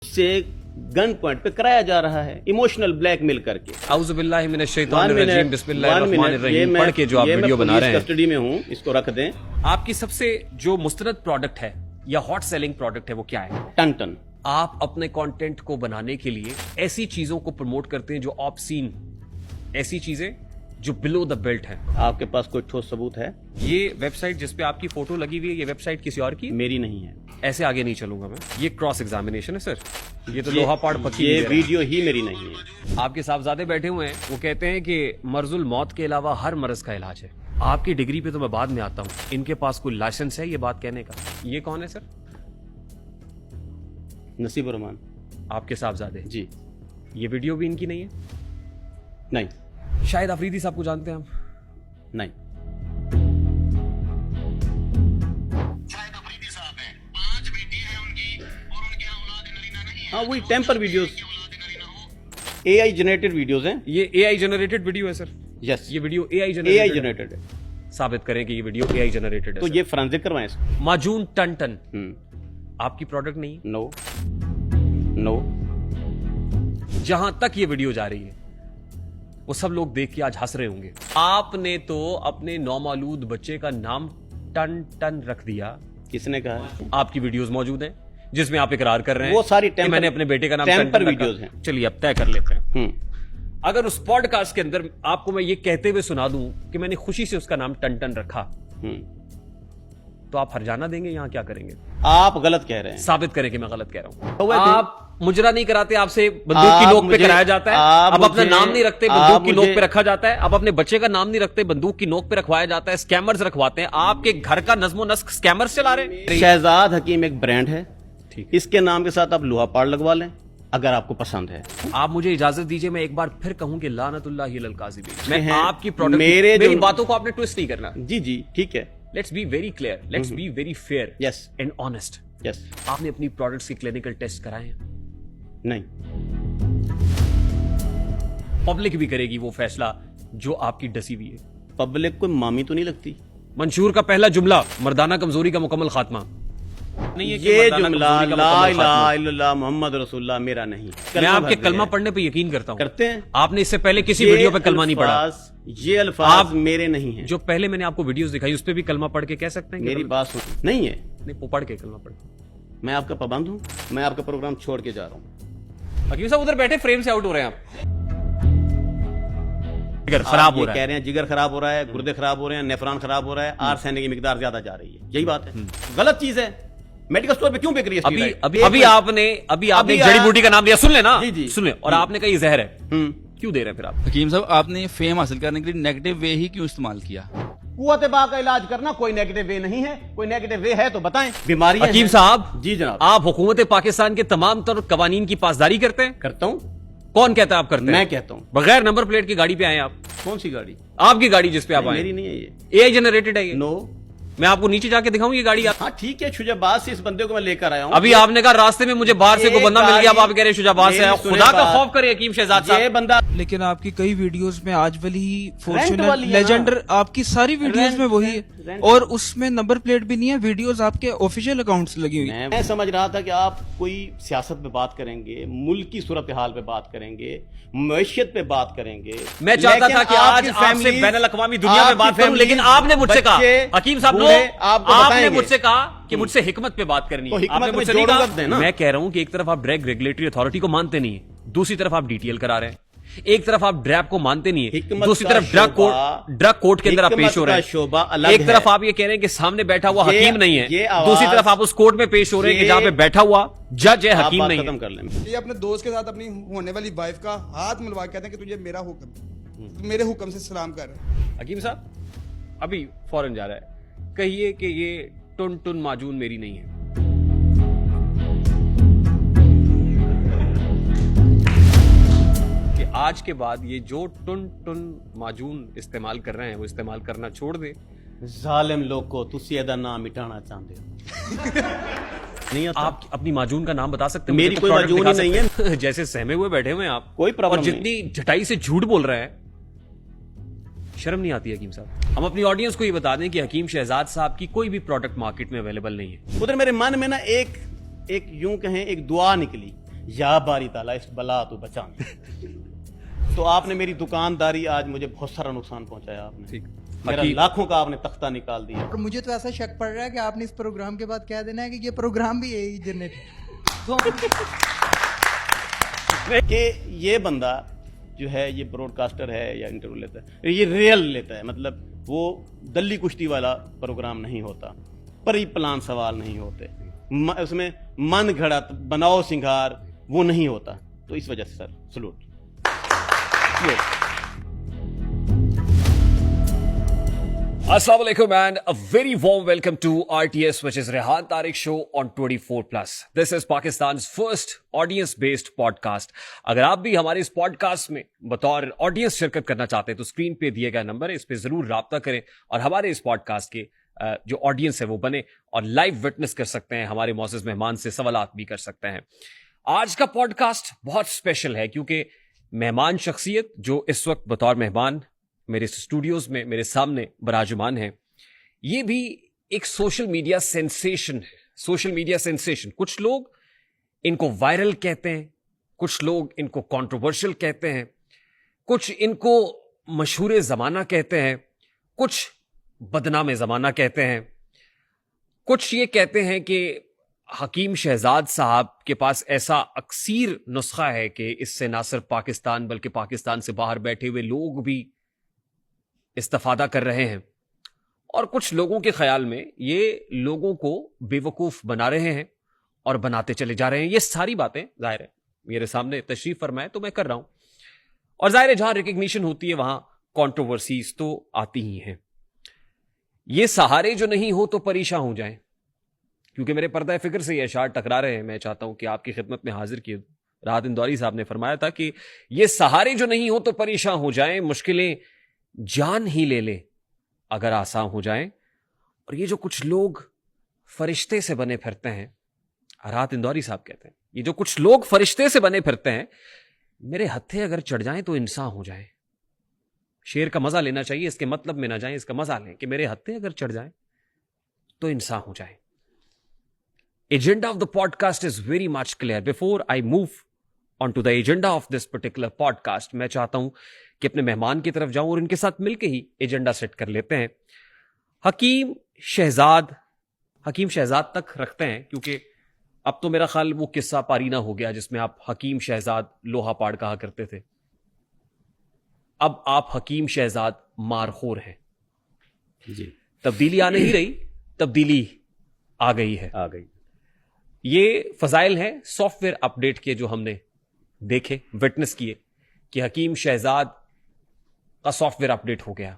से gun point पे कराया जा रहा है, इमोशनल ब्लैकमेल करके। आउज़ु बिल्लाहि मिनश शैतानिर रजीम, बिस्मिल्लाहिर्रहमानिर्रहीम पढ़ के जो आप वीडियो बना रहे हैं, कस्टडी में हूँ, इसको रख दें। आपकी सबसे जो मुस्तनद प्रोडक्ट है या हॉट सेलिंग प्रोडक्ट है वो क्या है? टन टन। आप अपने कंटेंट को बनाने के लिए ऐसी चीजों को प्रमोट करते हैं जो ऑब्सीन, ऐसी चीजें जो बिलो द बेल्ट है। आपके पास कोई ठोस सबूत है? ये वेबसाइट जिसपे आपकी फोटो लगी हुई है, ये वेबसाइट किसी और की? मेरी नहीं है। ऐसे आगे नहीं चलूंगा मैं। ये क्रॉस एग्जामिनेशन है सर, ये तो लोहा पाड़ पक्की। ये वीडियो ही मेरी नहीं है। आपके साहबजादे बैठे हुए हैं, वो कहते हैं कि मर्जुल मौत के अलावा हर मर्ज का इलाज है। आपकी डिग्री पे तो मैं बाद में आता हूँ, इनके पास कोई लाइसेंस है ये बात कहने का? ये कौन है सर? नसीब रहमान। आपके साहबजादे जी। ये वीडियो भी इनकी नहीं है? नहीं। शायद अफरीदी साहब को जानते हैं हम? नहीं। शायद अफरीदी साहब हैं, 5 बेटी हैं उनकी और उनके औलाद नरीना नहीं है। हाँ, वही टेम्पर वीडियोस, औलाद नरीना हो। एआई जनरेटेड वीडियोस हैं। ये एआई जनरेटेड वीडियो है सर? यस, ये वीडियो एआई एआई जनरेटेड है। साबित करें कि ये वीडियो एआई जनरेटेड है तो सर। ये फोरेंसिक करवाएं इसको। माजून टन टन आपकी प्रोडक्ट नहीं? No no. जहां तक ये वीडियो जा रही है वो सब लोग देख के आज हंस रहे होंगे। आपने तो अपने नौमालूद बच्चे का नाम टन टन रख दिया। किसने कहा है? आपकी वीडियोस मौजूद हैं जिसमें आप इकरार कर रहे हैं वो सारी कि मैंने अपने बेटे का नाम टेम्पर टन टन वीडियोस रखा। हैं। चलिए अब तय कर लेते हैं। अगर उस पॉडकास्ट के अंदर आपको मैं ये कहते हुए सुना दूं कि मैंने खुशी से उसका नाम टन टन रखा, तो आप हरजाना देंगे? यहां क्या करेंगे? आप गलत कह रहे हैं। साबित करें कि मैं गलत कह रहा तो हूं। वह आप मुजरा नहीं कराते, आपसे बंदूक की नोक पे कराया जाता है। आप अपना नाम नहीं रखते, बंदूक की नोक पे रखा जाता है। आप अपने बच्चे का नाम नहीं रखते, बंदूक की नोक पे रखवाया जाता है। स्कैमर्स रखवाते हैं। आपके घर का नज्मो नस्क स्कैमर्स चला रहे हैं। शहजाद हकीम एक ब्रांड है, ठीक। इसके नाम के साथ आप लोहा पाड़ लगवा लें अगर आपको पसंद है। आप मुझे इजाजत दीजिए, मैं एक बार फिर कहूं कि लानतुल्लाहि अलल काज़िबीन। मैं हैं। आपकी प्रोडक्ट, मेरी बातों को आपने ट्विस्ट नहीं करना। जी जी ठीक है। Let's be very clear, let's be very fair yes and honest. Yes. आपने अपनी प्रोडक्ट्स के क्लिनिकल टेस्ट कराए हैं? नहीं। पब्लिक भी करेगी वो फैसला जो आपकी डसी हुई है। पब्लिक को मामी तो नहीं लगती। मंशूर का पहला जुमला मर्दाना कमजोरी का मुकम्मल खात्मा नहीं है कि ये मर्दाना जुमला कमजोरी का ला मुकम्मल इलाहा खात्मा। इल्लल्लाह मुहम्मद रसूलुल्लाह मेरा नहीं। मैं आपके कलमा पढ़ने पे यकीन करता हूं। करते हैं। आपने इससे पहले किसी वीडियो पे कलमा नहीं पढ़ा। ये अल्फाज मेरे नहीं है। जो पहले मैंने आपको वीडियोस दिखाई उस पे भी कलमा पढ़ के कह सकते हैं? मेरी बात सुन, नहीं है। नहीं, वो पढ़ के कलमा पढ़। मैं आपका पाबंद हूं, मैं आपका प्रोग्राम छोड़ के जा रहा हूं। हकीम साहब उधर बैठे फ्रेम से आउट हो रहे हैं आप। जिगर खराब हो रहा कह है। रहे हैं जिगर खराब हो रहा है, गुर्दे खराब हो रहे हैं, नेफ्रॉन खराब हो रहा है, आर्सेनिक की मिकदार ज्यादा जा रही है। यही बात है। गलत चीज है। मेडिकल स्टोर पे क्यों बिक रही है? अभी आपने एक जड़ी बूटी का नाम लिया, सुन लेना। जी, जी। सुन ले। और आपने कहा ये जहर है, क्यों दे रहे हैं फिर आप? हकीम साहब, आपने फेम हासिल करने के लिए नेगेटिव वे ही क्यों इस्तेमाल किया? कुव्वत बा का इलाज करना कोई नेगेटिव वे नहीं है। कोई नेगेटिव वे है तो बताएं। बीमारी हकीम साहब, जी जनाब। आप हुकूमत पाकिस्तान के तमाम तर कवानीन की पासदारी करते हैं? करता हूं। कौन कहता है आप करते हैं? मैं कहता हूं। बगैर नंबर प्लेट की गाड़ी पे आए आप? कौन सी गाड़ी? आपकी गाड़ी जिस पे आप आए? मेरी नहीं है ये। एआई जनरेटेड है ये? नो। मैं आपको नीचे जाके दिखाऊं ये गाड़ी? हाँ ठीक है, शुजाबाद से इस बंदे को मैं लेकर आया हूँ। अभी आपने कहा रास्ते में मुझे बाहर से कोई बंदा मिल गया, अब आप कह रहे हैं शुजाबाद से आया। मेरी सुने खुदा का बात। खौफ करे हकीम शहजाद ये साहब। बंदा लेकिन आपकी कई वीडियोस में आज वाली रेंट फॉर्च्यूनर वाली है लेजेंडर आपकी सारी वीडियोस रेंट, में वही है रेंट। और उसमें नंबर प्लेट भी नहीं है। वीडियोस आपके ऑफिशियल अकाउंट से लगी हुई है। मैं समझ रहा था कि आप कोई सियासत पे बात करेंगे, मुल्क की सूरत हाल पे बात करेंगे, मईशत पे बात करेंगे। मैं चाहता था कि आज आपकी आपसे फैमिली- बैनुल अक़वामी दुनिया में आपकी बात करूं, लेकिन फैमिली, आपने मुझसे कहा, बच्चे, हकीम साहब बूढ़े लो, आपको आपने बताएंगे। मुझसे कहा कि मुझसे हिकमत पे बात करनी तो है। हिकमत आपने में मुझसे नहीं जोड़ो कहा। रख देना। मैं कह रहा हूं कि एक तरफ आप ड्रग रेगुलेटरी अथॉरिटी को मानते नहीं है, दूसरी तरफ आप डीटीएल करा रहे हैं। एक तरफ आप ड्रैप को मानते नहीं है, हिकमत दूसरी का तरफ शोबा- ड्रग कोर्ट के अंदर आप पेश हो रहे हिकमत का शोबा हैं। अलग एक तरफ है। आप ये कह रहे हैं कि सामने बैठा हुआ ये- हकीम नहीं ये है, आवाज- दूसरी तरफ आप उस कोर्ट में पेश हो रहे हैं कि जहां पे बैठा हुआ जज है, आप हकीम बात नहीं खत्म है। कर लें। ये अपने दोस्त के साथ अपनी होने वाली वाइफ का हाथ मिलवा के कहते हैं कि तुझे मेरा हुक्म, मेरे हुक्म से सलाम कर। हकीम साहब अभी फौरन जा रहा है, कहिए कि ये टुन टुन माजून मेरी नहीं है। कि आज के बाद ये जो टुन टुन माजून इस्तेमाल कर रहे हैं वो इस्तेमाल करना छोड़ दे। जालिम लोग को तुसी एदा नाम मिटाना चाहते हो। नहीं आता। आप अपनी माजून का नाम बता सकते हैं? मेरी मुझे कोई तो product माजून ही दिखा नहीं सकते हैं। जैसे सहमे हुए बैठे हुए हैं आप, कोई प्रॉब्लम और जितनी झटाई से झूठ बोल रहे हैं, शर्म नहीं आती हकीम साहब? हम अपनी ऑडियंस को ये बता दें कि हकीम शहजाद साहब की कोई भी प्रोडक्ट मार्केट में अवेलेबल नहीं है। उधर मेरे मन में ना एक यूं कहें एक दुआ निकली یا باری تعالیٰ اس بلا تو بچانا. تو آپ نے میری دکانداری آج مجھے بہت سارا نقصان پہنچایا. آپ نے میرا لاکھوں کا آپ نے تختہ نکال دیا. اور مجھے تو ایسا شک پڑ رہا ہے کہ آپ نے اس پروگرام کے بعد کہہ دینا ہے کہ یہ پروگرام بھی یہی جنریٹ کہ یہ بندہ جو ہے یہ براڈ کاسٹر ہے یا انٹرویو لیتا ہے, یہ ریئل لیتا ہے, مطلب وہ دلی کشتی والا پروگرام نہیں ہوتا, پری پلان سوال نہیں ہوتے, اس میں من گھڑت بناؤ سنگھار وہ نہیں ہوتا. تو اس وجہ سے سر salute. Assalamu alaikum and a very warm welcome to RTS, which is Rehan Tariq show on 24+. This is Pakistan's first audience-based podcast. اگر آپ بھی ہمارے اس پوڈکاسٹ میں بطور آڈینس شرکت کرنا چاہتے ہیں تو اسکرین پہ دیے گئے نمبر ہے, اس پہ ضرور رابطہ کریں اور ہمارے اس پوڈکاسٹ کے جو آڈینس ہے وہ بنے اور لائیو وٹنس کر سکتے ہیں, ہمارے معزز مہمان سے سوالات بھی کر سکتے ہیں. آج کا پوڈکاسٹ بہت اسپیشل ہے کیونکہ مہمان شخصیت جو اس وقت بطور مہمان میرے اسٹوڈیوز میں میرے سامنے براجمان ہے, یہ بھی ایک سوشل میڈیا سینسیشن ہے. سوشل میڈیا سینسیشن, کچھ لوگ ان کو وائرل کہتے ہیں, کچھ لوگ ان کو کنٹروورشل کہتے ہیں, کچھ ان کو مشہور زمانہ کہتے ہیں, کچھ بدنام زمانہ کہتے ہیں, کچھ یہ کہتے ہیں کہ حکیم شہزاد صاحب کے پاس ایسا اکثیر نسخہ ہے کہ اس سے نہ صرف پاکستان بلکہ پاکستان سے باہر بیٹھے ہوئے لوگ بھی استفادہ کر رہے ہیں, اور کچھ لوگوں کے خیال میں یہ لوگوں کو بے وقوف بنا رہے ہیں اور بناتے چلے جا رہے ہیں. یہ ساری باتیں ظاہر ہے میرے سامنے تشریف فرمائے تو میں کر رہا ہوں, اور ظاہر ہے جہاں ریکگنیشن ہوتی ہے وہاں کنٹروورسیز تو آتی ہی ہیں. یہ سہارے جو نہیں ہو تو پریشان ہو جائیں, کیونکہ میرے پردہ فکر سے یہ اشعار ٹکرا رہے ہیں. میں چاہتا ہوں کہ آپ کی خدمت میں حاضر کیے. راحت اندوری صاحب نے فرمایا تھا کہ یہ سہارے جو نہیں ہو تو پریشان ہو جائیں, مشکلیں جان ہی لے لے اگر آسان ہو جائیں. اور یہ جو کچھ لوگ فرشتے سے بنے پھرتے ہیں, راحت اندوری صاحب کہتے ہیں یہ جو کچھ لوگ فرشتے سے بنے پھرتے ہیں, میرے ہتھے اگر چڑھ جائیں تو انسان ہو جائیں. شعر کا مزہ لینا چاہیے, اس کے مطلب میں نہ جائیں, اس کا مزہ لیں کہ میرے ہتھے اگر چڑھ جائیں تو انسان ہو جائیں. Agenda of the podcast is very much clear. Before I move on to the agenda of this particular podcast, میں چاہتا ہوں کہ اپنے مہمان کی طرف جاؤں اور ان کے ساتھ مل کے ہی ایجنڈا سیٹ کر لیتے ہیں. حکیم شہزاد تک رکھتے ہیں کیونکہ اب تو میرا خیال وہ قصہ پاری نہ ہو گیا جس میں آپ حکیم شہزاد لوہا پاڑ کہا کرتے تھے. اب آپ حکیم شہزاد مارخور ہیں. جی, تبدیلی آ نہیں رہی, تبدیلی آ گئی ہے. آ گئی. یہ فضائل ہیں سافٹ ویئر اپ ڈیٹ کے جو ہم نے دیکھے, وٹنس کیے کہ حکیم شہزاد کا سافٹ ویئر اپ ڈیٹ ہو گیا.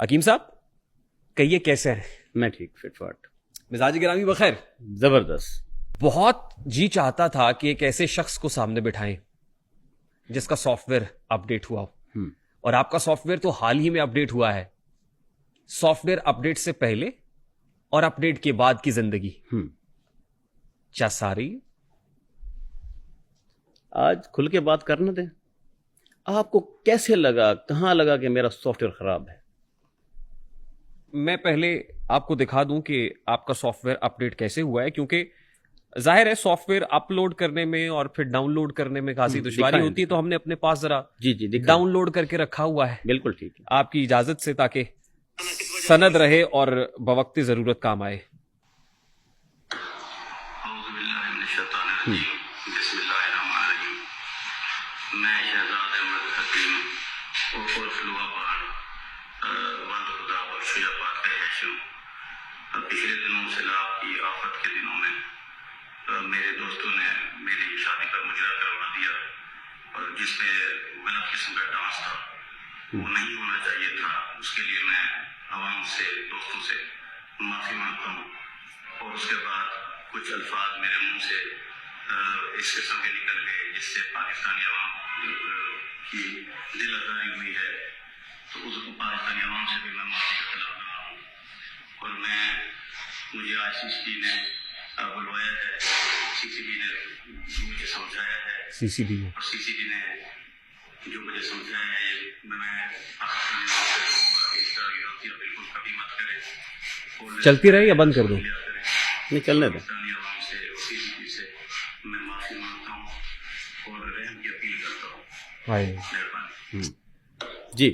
حکیم صاحب کہیے کیسے ہیں؟ میں ٹھیک, فٹ فاٹ, مزاج گرامی بخیر. زبردست. بہت جی چاہتا تھا کہ ایک ایسے شخص کو سامنے بٹھائیں جس کا سافٹ ویئر اپ ڈیٹ ہوا ہو, اور آپ کا سافٹ ویئر تو حال ہی میں اپ ڈیٹ ہوا ہے. سافٹ ویئر اپ ڈیٹ سے پہلے اور اپ ڈیٹ کے بعد کی زندگی کیا ساری آج کھل کے بات کرنا دیں. آپ کو کیسے لگا, کہاں لگا کہ میرا سافٹ ویئر خراب ہے؟ میں پہلے آپ کو دکھا دوں کہ آپ کا سافٹ ویئر اپ ڈیٹ کیسے ہوا ہے, کیونکہ ظاہر ہے سافٹ ویئر اپلوڈ کرنے میں اور پھر ڈاؤن لوڈ کرنے میں خاصی دشواری ہوتی ہے, تو ہم نے اپنے پاس ذرا ڈاؤن لوڈ کر کے رکھا ہوا ہے. بالکل ٹھیک ہے, آپ کی اجازت سے, تاکہ سند رہے اور بوقت ضرورت کام آئے. بسم اللہ الرحمن الرحیم. میں شہزاد احمد حکیم عرف لوہا پاڑ وند خدا بخش یا پاک رہائش ہوں. پچھلے دنوں سیلاب کی آفت کے دنوں میں میرے دوستوں نے میری شادی کا مجرا کروا دیا, اور جس میں غلط قسم کا ڈانس تھا وہ نہیں ہونا چاہیے تھا. اس کے لیے میں عوام سے, دوستوں سے معافی مانگتا ہوں. اور اس کے بعد کچھ الفاظ میرے منہ سے اس قسم کے نکل گئے جس سے پاکستانی عوام کی دل آزاری ہوئی ہے, تو اس پاکستانی عوام سے بھی میں معافی کا طلب کر رہا ہوں. اور مجھے آج سی سی نے بلوایا ہے, سی سی بی نے مجھے سمجھایا ہے, اور سی سی بی نے جو مجھے سمجھایا ہے میں پاکستانی عوام سے کہوں گا کہ اس طرح کی غلطیاں بالکل کبھی مت کریں. چلتی رہے یا بند کر دوں؟ نہیں چلنے دیں. پاکستانی عوام سے, سی سی بی سے میں معافی और रहम की अपील करता हूँ। मेहरबानी। जी,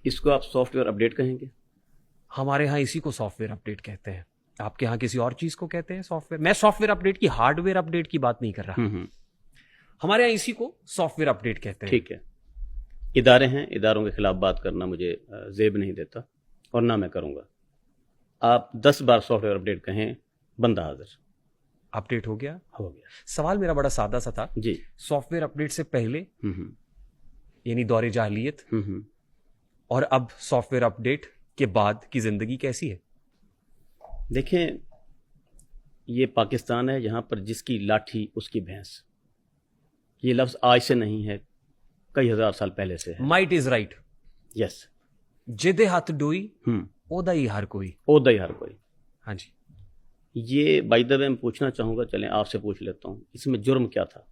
इसको आप सॉफ्टवेयर अपडेट कहेंगे? हमारे यहाँ इसी को सॉफ्टवेयर अपडेट कहते हैं, आपके यहाँ किसी और चीज को कहते हैं सॉफ्टवेयर। मैं सॉफ्टवेयर अपडेट की, हार्डवेयर अपडेट की बात नहीं कर रहा। हमारे यहाँ इसी को सॉफ्टवेयर अपडेट कहते हैं। ठीक है, इदारे हैं, इदारों के खिलाफ बात करना मुझे जेब नहीं देता और ना मैं करूंगा। आप 10 बार सॉफ्टवेयर अपडेट कहें, बंदा हाजिर। अपडेट हो गया? हो गया। सवाल मेरा बड़ा सादा सा था जी। सॉफ्टवेयर अपडेट से पहले हम्म यानी दौरे जाहिलियत हम्म और अब सॉफ्टवेयर अपडेट के बाद की जिंदगी कैसी है? देखें, ये पाकिस्तान है, यहाँ पर जिसकी लाठी उसकी भैंस, ये लफ्ज़ आज से नहीं है, कई हजार साल पहले से है। Might is right. यस। जिदे हाथ डोई ओदा ही हर कोई। ओदा ही हर कोई। हाँ जी। ये बाय द वे मैं पूछना चाहूँगा, चलें आपसे पूछ लेता हूँ, इसमें जुर्म क्या था?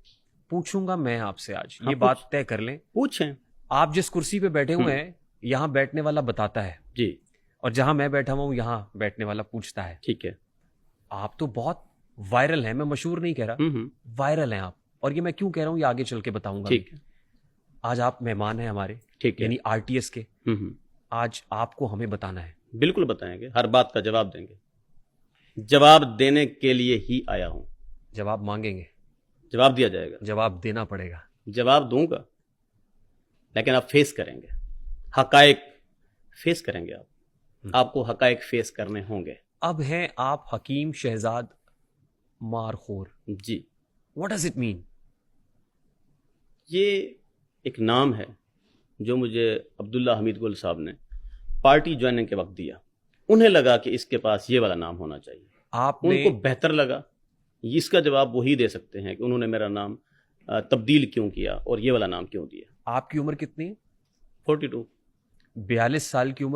पूछूंगा मैं आपसे आज। हाँ, ये बात तय कर लें। पूछें। आप जिस कुर्सी पे बैठे हुए हैं, यहाँ बैठने वाला बताता है जी। और जहां मैं बैठा हुआ हूं यहाँ बैठने वाला पूछता है। ठीक है। आप तो बहुत वायरल हैं, मैं मशहूर नहीं कह रहा, वायरल हैं आप। और ये मैं क्यों कह रहा हूं ये आगे चल के बताऊंगा। ठीक है। आज आप मेहमान हैं हमारे, ठीक है, यानी आरटीएस के। आज आपको हमें बताना है। बिल्कुल बताएंगे, हर बात का जवाब देंगे। जवाब देने के लिए ही आया हूं। जवाब मांगेंगे, जवाब दिया जाएगा। जवाब देना पड़ेगा। जवाब दूंगा, लेकिन आप फेस करेंगे, हकायक फेस करेंगे। आपको हकायक फेस करने होंगे। अब हैं आप हकीम शहजाद मारखोर। जी। What does it mean? ये एक नाम है जो मुझे अब्दुल्ला हमीद गुल साहब ने पार्टी ज्वाइनिंग के वक्त दिया। उन्हें लगा कि इसके पास ये वाला नाम होना चाहिए। आपने उनको बेहतर लगा। इसका जवाब वही दे सकते हैं कि उन्होंने मेरा नाम तब्दील क्यों किया और ये वाला नाम क्यों दिया। आपकी उम्र कितनी है? 42। 42 साल की उम्र